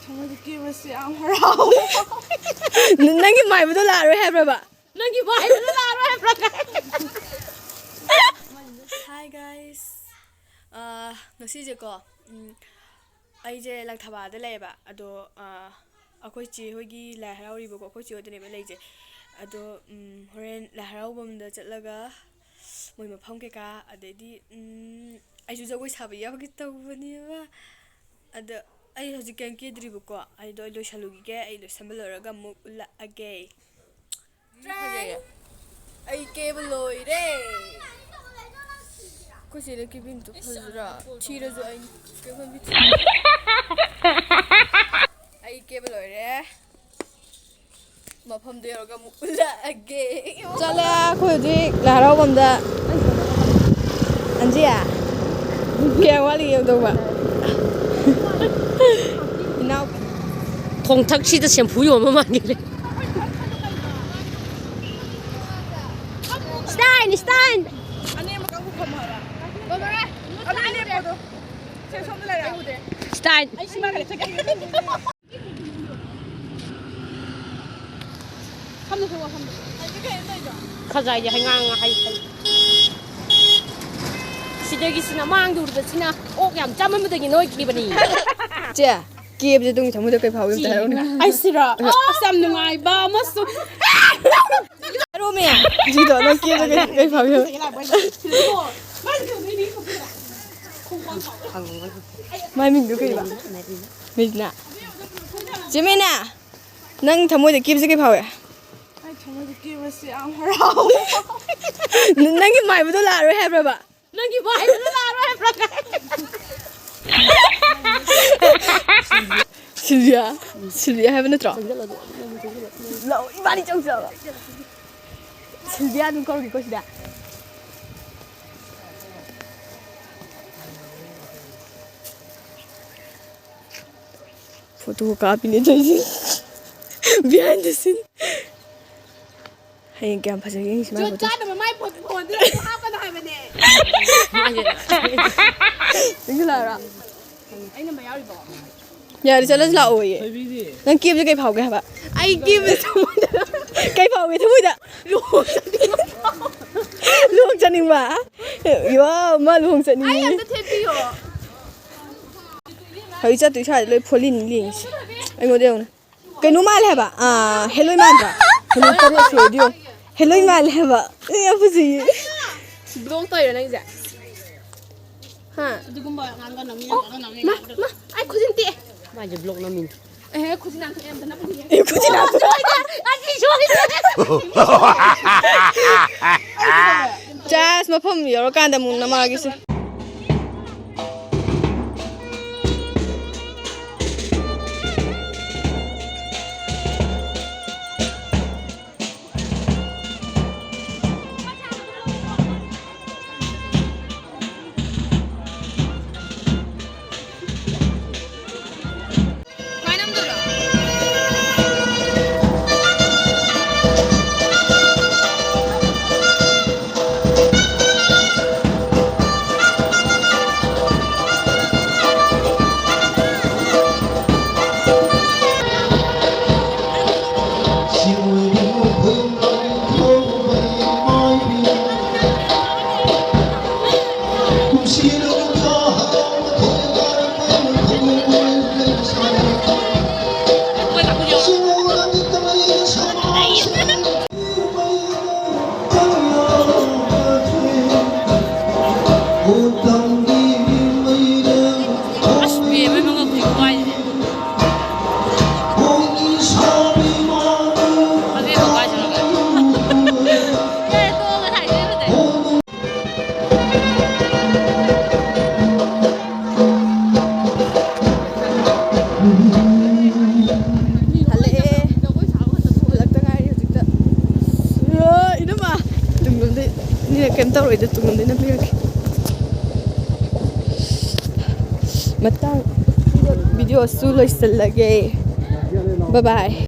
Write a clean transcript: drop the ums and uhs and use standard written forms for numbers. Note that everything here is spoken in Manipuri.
ꯊꯃꯣꯏꯗ ꯀꯦꯕꯁꯤ ꯌꯥꯝ ꯍꯔꯥꯎ ꯅꯪꯒꯤ ꯃꯥꯏꯕꯗꯣ ꯂꯥꯛꯑꯔꯣꯏ ꯍꯥꯏꯕ꯭ꯔꯕ ꯅꯪꯒꯤ ꯃꯥꯏꯕꯗꯣ ꯂꯥꯛꯑꯔꯣꯏ ꯍꯥꯏꯕ꯭ꯔꯥ Hi guys ngasijeko aije Langthabalda layeba ado akoi che hoigi lai harauribako akoi che odane ba leije ado horen lai haraubamda chatlaga moi mafam keka adedi aiju jagoi sabi yawgi tawbani ba ada ai hojik kan kedribako ai do loisalugi ge ai loisambalораga muk ulla age ai kebal loire Kau sih lagi bintu fazra, cira tu ay kebal bintu. Ay kebal orang, mafam dia orang mula age. Cale aku jadi larau benda. Anji ya, kaya wali yang tu ba. Inau, Thong sih dah shampoo yo mama ni. Stand. Stein. Khazai hai ngang hai. Sidagi sina mang dur da sina ok yam chamadagi noi khibani. cia, kib je tung thamu da kai phau yum ta harau na. Ai sira sam nungai ba masu Harau me ya, jido na kib da kai phau yum. Maymna kai ba. Maymna. Maymna. Nang thamu da kib je kai phau ya. Ai thmoi kebasi yam harau Nangi maibado la'aroi habraba. Nungai maibado la'aroi habrá Silvia have na tro. Lo ibani chong so. Silvia dum ko sida. Foto copy ni jai. Behind the scene. Hay kya phase gi sima photo. Cha na mai phone de ha ka na hai bane Ingla ra. Ai na mai yawi ba Ya ri chala la oye. Nang kib je kai phau ge ha ba. Ai kib kai phau ge thui da. Luong chaning ba. Yo ma luong chaning. ai am ta twbio Hoi cha tui sai loi pholin ling. Ai ngo deu na. Kai nu mal ha ba. Hello man ba. Hello tare se dio. Hello mal ha ba. Ya fuji. blong toy na ngi Ha. digumba ngan ga nami ma ai khujin ti Ma je blok namin. khujin nang em ta na bu Ai fuji na. ai sorry Jas ma phom yoro kan da mun na ma gi se. Kem tau rồi tụi mình đến năm mươi matang video su loisalage bye bye